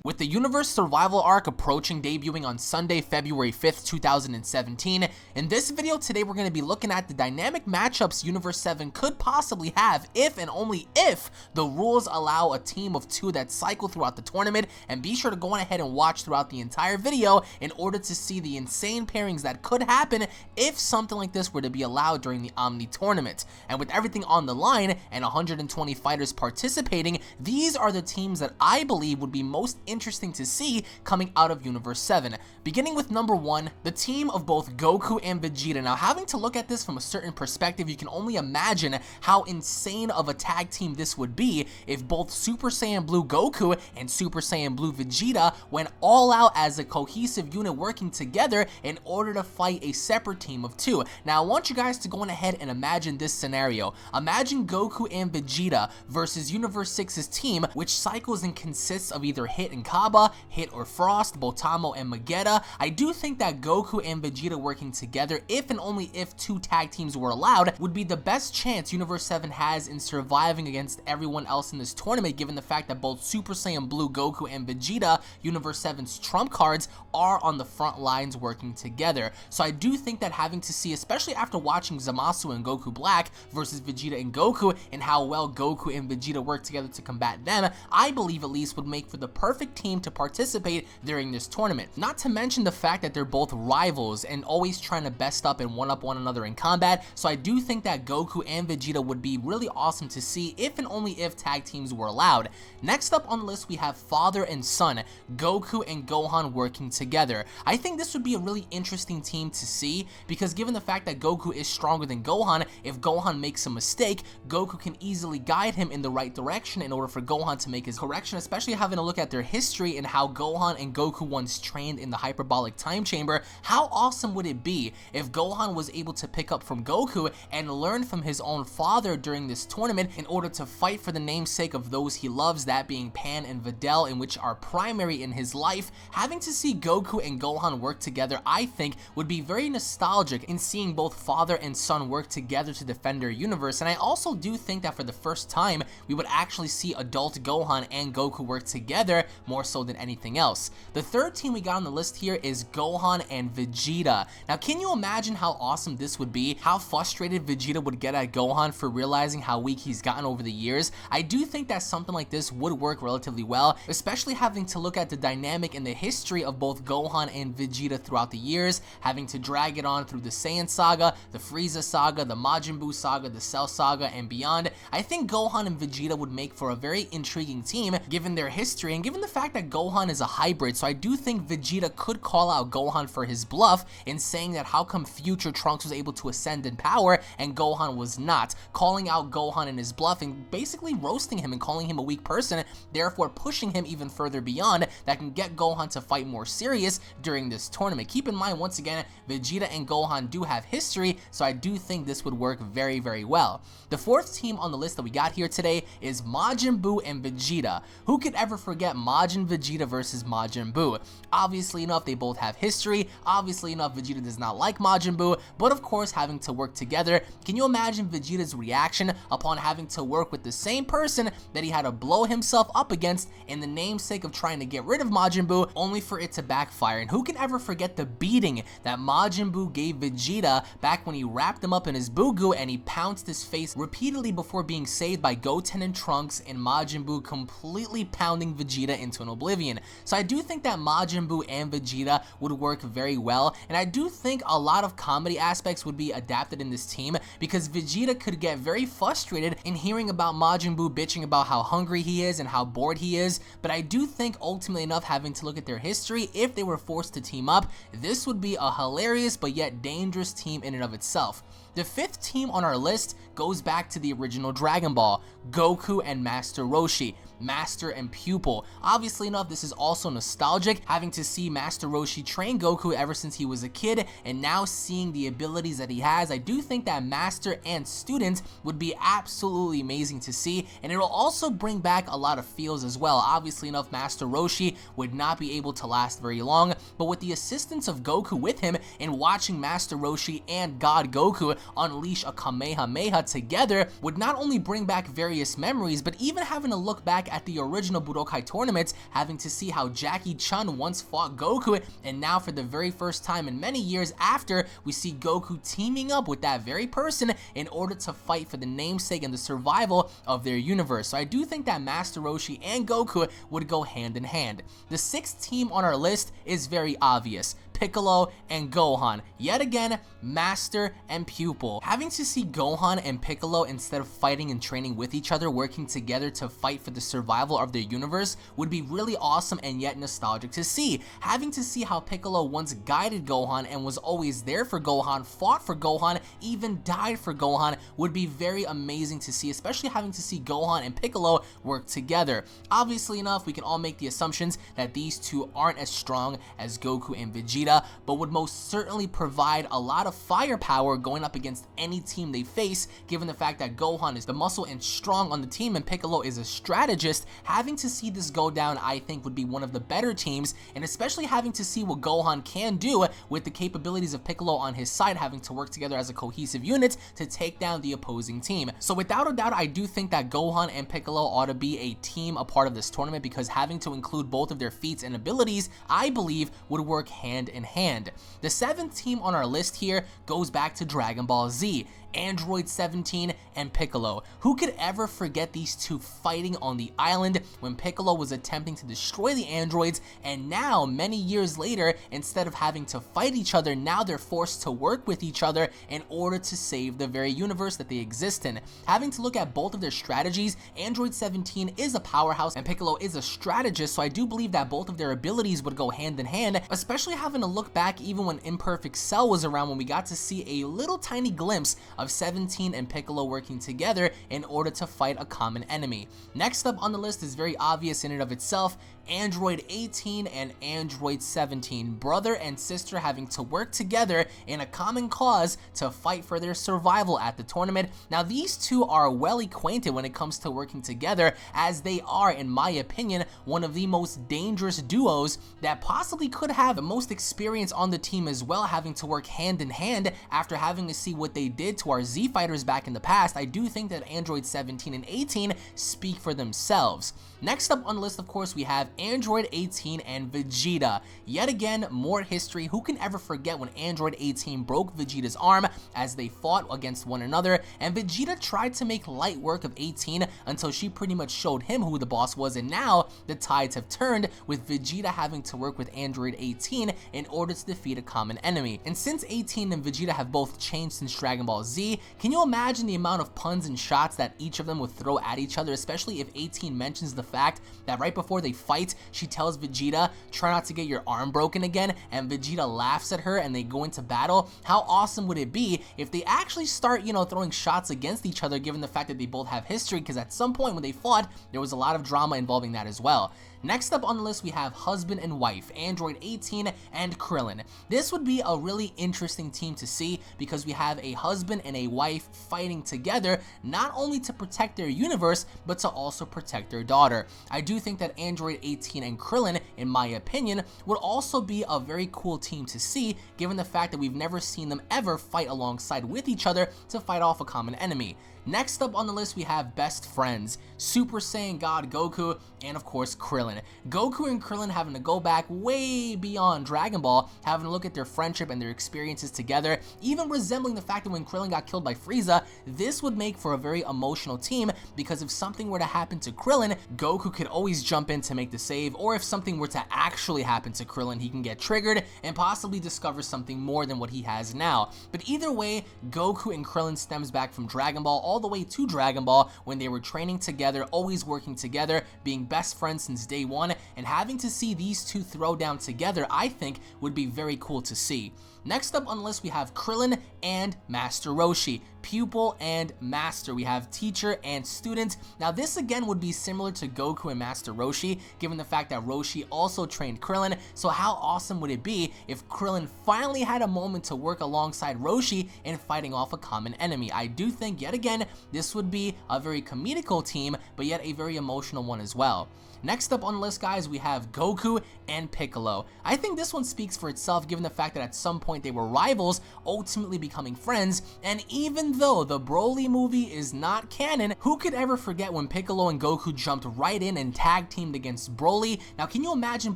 With the Universe Survival Arc approaching, debuting on Sunday, February 5th, 2017, in this video today we're going to be looking at the dynamic matchups Universe 7 could possibly have if and only if the rules allow a team of 2 that cycle throughout the tournament, and be sure to go on ahead and watch throughout the entire video in order to see the insane pairings that could happen if something like this were to be allowed during the Omni tournament. And with everything on the line and 120 fighters participating, these are the teams that I believe would be most interesting to see coming out of Universe 7. Beginning with number 1, the team of both Goku and Vegeta. Now, having to look at this from a certain perspective, you can only imagine how insane of a tag team this would be if both Super Saiyan Blue Goku and Super Saiyan Blue Vegeta went all out as a cohesive unit working together in order to fight a separate team of 2. Now, I want you guys to go on ahead and imagine this scenario. Imagine Goku and Vegeta versus Universe 6's team, which cycles and consists of either Hit and Kaba, Hit or Frost, Botamo and Magetta. I do think that Goku and Vegeta working together, if and only if 2 tag teams were allowed, would be the best chance Universe 7 has in surviving against everyone else in this tournament, given the fact that both Super Saiyan Blue Goku and Vegeta, Universe 7's trump cards, are on the front lines working together. So I do think that having to see, especially after watching Zamasu and Goku Black versus Vegeta and Goku, and how well Goku and Vegeta work together to combat them, I believe at least would make for the perfect team to participate during this tournament. Not to mention the fact that they're both rivals and always trying to best up and one-up one another in combat, so I do think that Goku and Vegeta would be really awesome to see if and only if tag teams were allowed. Next up on the list we have father and son, Goku and Gohan working together. I think this would be a really interesting team to see, because given the fact that Goku is stronger than Gohan, if Gohan makes a mistake, Goku can easily guide him in the right direction in order for Gohan to make his correction, especially having a look at their history and how Gohan and Goku once trained in the hyperbolic time chamber. How awesome would it be if Gohan was able to pick up from Goku and learn from his own father during this tournament in order to fight for the namesake of those he loves, that being Pan and Videl, in which are primary in his life. Having to see Goku and Gohan work together, I think, would be very nostalgic in seeing both father and son work together to defend their universe, and I also do think that for the first time, we would actually see adult Gohan and Goku work together more so than anything else. The third team we got on the list here is Gohan and Vegeta. Now, can you imagine how awesome this would be? How frustrated Vegeta would get at Gohan for realizing how weak he's gotten over the years? I do think that something like this would work relatively well, especially having to look at the dynamic and the history of both Gohan and Vegeta throughout the years, having to drag it on through the Saiyan saga, the Frieza saga, the Majin Buu saga, the Cell saga, and beyond. I think Gohan and Vegeta would make for a very intriguing team given their history and given the fact that Gohan is a hybrid, so I do think Vegeta could call out Gohan for his bluff in saying that how come future Trunks was able to ascend in power and Gohan was not, calling out Gohan in his bluff and basically roasting him and calling him a weak person, therefore pushing him even further beyond that can get Gohan to fight more serious during this tournament. Keep in mind, once again, Vegeta and Gohan do have history, so I do think this would work very, very well. The fourth team on the list that we got here today is Majin Buu and Vegeta. Who could ever forget Majin Vegeta versus Majin Buu? Obviously enough, they both have history. Obviously enough, Vegeta does not like Majin Buu, but of course having to work together. Can you imagine Vegeta's reaction upon having to work with the same person that he had to blow himself up against in the namesake of trying to get rid of Majin Buu, only for it to backfire? And who can ever forget the beating that Majin Buu gave Vegeta back when he wrapped him up in his Buu Goo and he pounced his face repeatedly before being saved by Goten and Trunks, and Majin Buu completely pounding Vegeta into an oblivion. So I do think that Majin Buu and Vegeta would work very well, and I do think a lot of comedy aspects would be adapted in this team, because Vegeta could get very frustrated in hearing about Majin Buu bitching about how hungry he is and how bored he is, but I do think ultimately enough, having to look at their history, if they were forced to team up, this would be a hilarious but yet dangerous team in and of itself. The fifth team on our list goes back to the original Dragon Ball, Goku and Master Roshi, master and pupil. Obviously enough, this is also nostalgic, having to see Master Roshi train Goku ever since he was a kid, and now seeing the abilities that he has. I do think that master and student would be absolutely amazing to see, and it will also bring back a lot of feels as well. Obviously enough, Master Roshi would not be able to last very long, but with the assistance of Goku with him and watching Master Roshi and God Goku unleash a Kamehameha together would not only bring back various memories, but even having to look back back at the original Budokai tournaments, having to see how Jackie Chun once fought Goku, and now for the very first time in many years after, we see Goku teaming up with that very person in order to fight for the namesake and the survival of their universe. So I do think that Master Roshi and Goku would go hand in hand. The sixth team on our list is very obvious. Piccolo and Gohan. Yet again, master and pupil. Having to see Gohan and Piccolo, instead of fighting and training with each other, working together to fight for the survival of their universe would be really awesome and yet nostalgic to see. Having to see how Piccolo once guided Gohan and was always there for Gohan, fought for Gohan, even died for Gohan would be very amazing to see, especially having to see Gohan and Piccolo work together. Obviously enough, we can all make the assumptions that these two aren't as strong as Goku and Vegeta, but would most certainly provide a lot of firepower going up against any team they face, given the fact that Gohan is the muscle and strong on the team and Piccolo is a strategist. Having to see this go down, I think, would be one of the better teams, and especially having to see what Gohan can do with the capabilities of Piccolo on his side, having to work together as a cohesive unit to take down the opposing team. So without a doubt, I do think that Gohan and Piccolo ought to be a team a part of this tournament, because having to include both of their feats and abilities, I believe, would work hand in hand. The seventh team on our list here goes back to Dragon Ball Z. Android 17 and Piccolo. Who could ever forget these two fighting on the island when Piccolo was attempting to destroy the androids, and now many years later, instead of having to fight each other, now they're forced to work with each other in order to save the very universe that they exist in. Having to look at both of their strategies, Android 17 is a powerhouse and Piccolo is a strategist, so I do believe that both of their abilities would go hand in hand, especially having to look back even when Imperfect Cell was around, when we got to see a little tiny glimpse of 17 and Piccolo working together in order to fight a common enemy. Next up on the list is very obvious in and of itself. Android 18 and Android 17, brother and sister having to work together in a common cause to fight for their survival at the tournament. Now these two are well acquainted when it comes to working together, as they are, in my opinion, one of the most dangerous duos that possibly could have the most experience on the team as well, having to work hand in hand after having to see what they did to our Z fighters back in the past. I do think that Android 17 and 18 speak for themselves. Next up on the list, of course, we have Android 18 and Vegeta. Yet again, more history. Who can ever forget when Android 18 broke Vegeta's arm as they fought against one another, and Vegeta tried to make light work of 18 until she pretty much showed him who the boss was, and now the tides have turned, with Vegeta having to work with Android 18 in order to defeat a common enemy. And since 18 and Vegeta have both changed since Dragon Ball Z, can you imagine the amount of puns and shots that each of them would throw at each other, especially if 18 mentions the fact that right before they fight, she tells Vegeta, try not to get your arm broken again, and Vegeta laughs at her and they go into battle. How awesome would it be if they actually start, throwing shots against each other, given the fact that they both have history, because at some point when they fought, there was a lot of drama involving that as well. Next up on the list, we have husband and wife, Android 18 and Krillin. This would be a really interesting team to see, because we have a husband and a wife fighting together, not only to protect their universe, but to also protect their daughter. I do think that Android 18 and Krillin, in my opinion, would also be a very cool team to see, given the fact that we've never seen them ever fight alongside with each other to fight off a common enemy. Next up on the list, we have best friends, Super Saiyan God Goku, and of course Krillin. Goku and Krillin having to go back way beyond Dragon Ball, having to look at their friendship and their experiences together, even resembling the fact that when Krillin got killed by Frieza, this would make for a very emotional team, because if something were to happen to Krillin, Goku could always jump in to make the save, or if something were to actually happen to Krillin, he can get triggered and possibly discover something more than what he has now. But either way, Goku and Krillin stems back from Dragon Ball all the way to Dragon Ball, when they were training together, always working together, being best friends since day one, and having to see these two throw down together, I think would be very cool to see. Next up on the list, we have Krillin and Master Roshi, pupil and master. We have teacher and student. Now this again would be similar to Goku and Master Roshi, given the fact that Roshi also trained Krillin. So how awesome would it be if Krillin finally had a moment to work alongside Roshi in fighting off a common enemy? I do think, yet again, this would be a very comedical team, but yet a very emotional one as well. Next up on the list, guys, we have Goku and Piccolo. I think this one speaks for itself, given the fact that at some point they were rivals, ultimately becoming friends, and even Even though the Broly movie is not canon, who could ever forget when Piccolo and Goku jumped right in and tag teamed against Broly? Now, can you imagine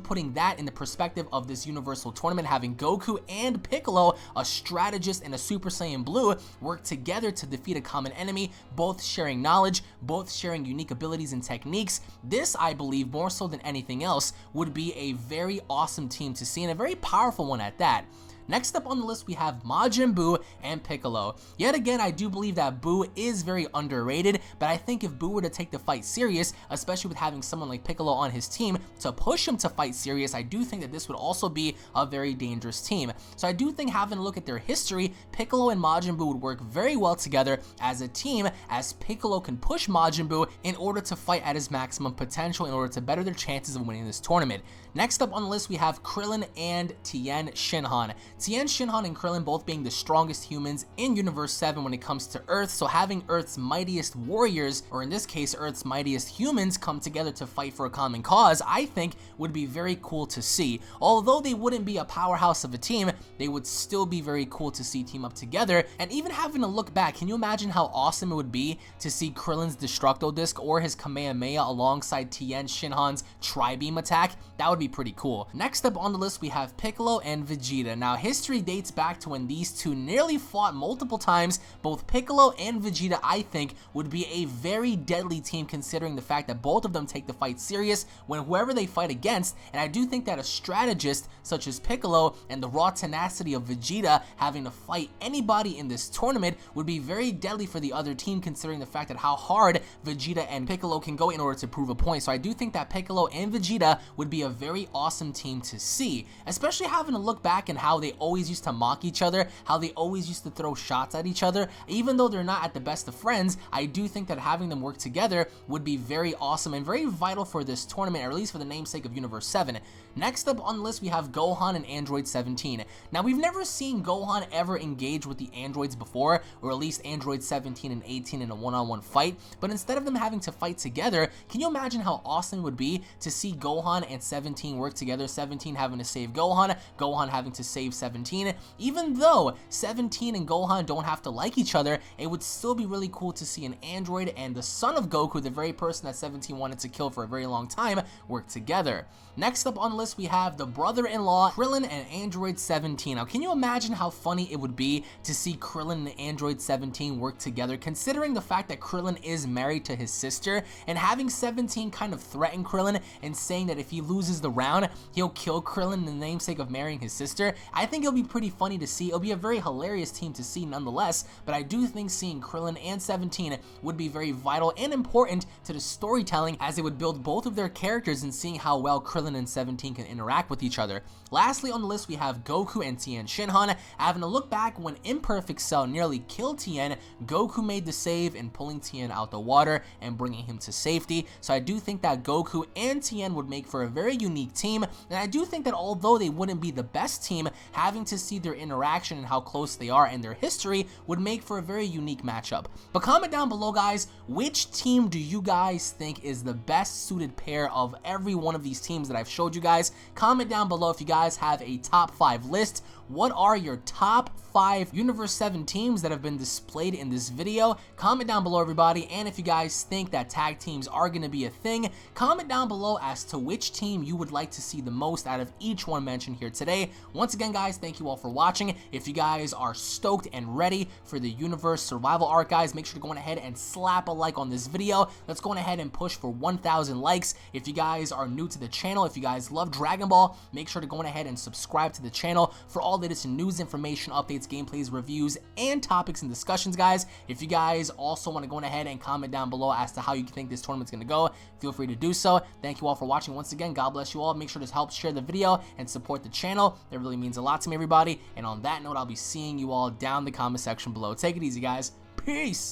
putting that in the perspective of this Universal Tournament, having Goku and Piccolo, a strategist and a Super Saiyan Blue, work together to defeat a common enemy, both sharing knowledge, both sharing unique abilities and techniques? This, I believe, more so than anything else, would be a very awesome team to see, and a very powerful one at that. Next up on the list, we have Majin Buu and Piccolo. Yet again, I do believe that Buu is very underrated, but I think if Buu were to take the fight serious, especially with having someone like Piccolo on his team to push him to fight serious, I do think that this would also be a very dangerous team. So I do think, having a look at their history, Piccolo and Majin Buu would work very well together as a team, as Piccolo can push Majin Buu in order to fight at his maximum potential in order to better their chances of winning this tournament. Next up on the list, we have Krillin and Tien Shinhan. Tien Shinhan and Krillin both being the strongest humans in Universe 7 when it comes to Earth, so having Earth's mightiest warriors, or in this case Earth's mightiest humans, come together to fight for a common cause, I think would be very cool to see. Although they wouldn't be a powerhouse of a team, they would still be very cool to see team up together. And even having a look back, can you imagine how awesome it would be to see Krillin's Destructo Disc or his Kamehameha alongside Tien Shinhan's Tri-Beam attack? That would be pretty cool. Next up on the list, we have Piccolo and Vegeta. Now, history dates back to when these two nearly fought multiple times. Both Piccolo and Vegeta, I think, would be a very deadly team, considering the fact that both of them take the fight serious when whoever they fight against, and I do think that a strategist such as Piccolo and the raw tenacity of Vegeta having to fight anybody in this tournament would be very deadly for the other team, considering the fact that how hard Vegeta and Piccolo can go in order to prove a point. So I do think that Piccolo and Vegeta would be a very awesome team to see, especially having a look back and how they always used to mock each other, how they always used to throw shots at each other. Even though they're not at the best of friends, I do think that having them work together would be very awesome and very vital for this tournament, or at least for the namesake of Universe 7. Next up on the list, we have Gohan and Android 17. Now, we've never seen Gohan ever engage with the androids before, or at least Android 17 and 18 in a one-on-one fight, but instead of them having to fight together, can you imagine how awesome it would be to see Gohan and 17 work together, 17 having to save Gohan, Gohan having to save 17. Even though 17 and Gohan don't have to like each other, it would still be really cool to see an android and the son of Goku, the very person that 17 wanted to kill for a very long time, work together. Next up on the list, we have the brother-in-law Krillin and Android 17. Now, can you imagine how funny it would be to see Krillin and Android 17 work together, considering the fact that Krillin is married to his sister, and having 17 kind of threaten Krillin and saying that if he loses the round, he'll kill Krillin in the namesake of marrying his sister? I think it'll be pretty funny to see. It'll be a very hilarious team to see nonetheless, but I do think seeing Krillin and 17 would be very vital and important to the storytelling, as it would build both of their characters and seeing how well Krillin and 17 can interact with each other. Lastly on the list, we have Goku and Tien Shinhan. Having a look back when Imperfect Cell nearly killed Tien, Goku made the save in pulling Tien out the water and bringing him to safety. So I do think that Goku and Tien would make for a very unique team, and I do think that although they wouldn't be the best team, having to see their interaction and how close they are and their history would make for a very unique matchup. But comment down below, guys, which team do you guys think is the best suited pair of every one of these teams that I've showed you guys? Comment down below if you guys have a top 5 list. What are your top 5 Universe 7 teams that have been displayed in this video? Comment down below, everybody, and if you guys think that tag teams are going to be a thing, comment down below as to which team you would like to see the most out of each one mentioned here today. Once again, guys, thank you all for watching. If you guys are stoked and ready for the Universe Survival Arc, guys, make sure to go ahead and slap a like on this video. Let's go ahead and push for 1,000 likes. If you guys are new to the channel, if you guys love Dragon Ball, make sure to go ahead and subscribe to the channel for all latest news, information, updates, gameplays, reviews, and topics and discussions, guys. If you guys also want to go ahead and comment down below as to how you think this tournament's going to go, feel free to do so. Thank you all for watching once again. God bless you all. Make sure to help share the video and support the channel. That really means a lot to me, everybody. And on that note, I'll be seeing you all down in the comment section below. Take it easy, guys. Peace.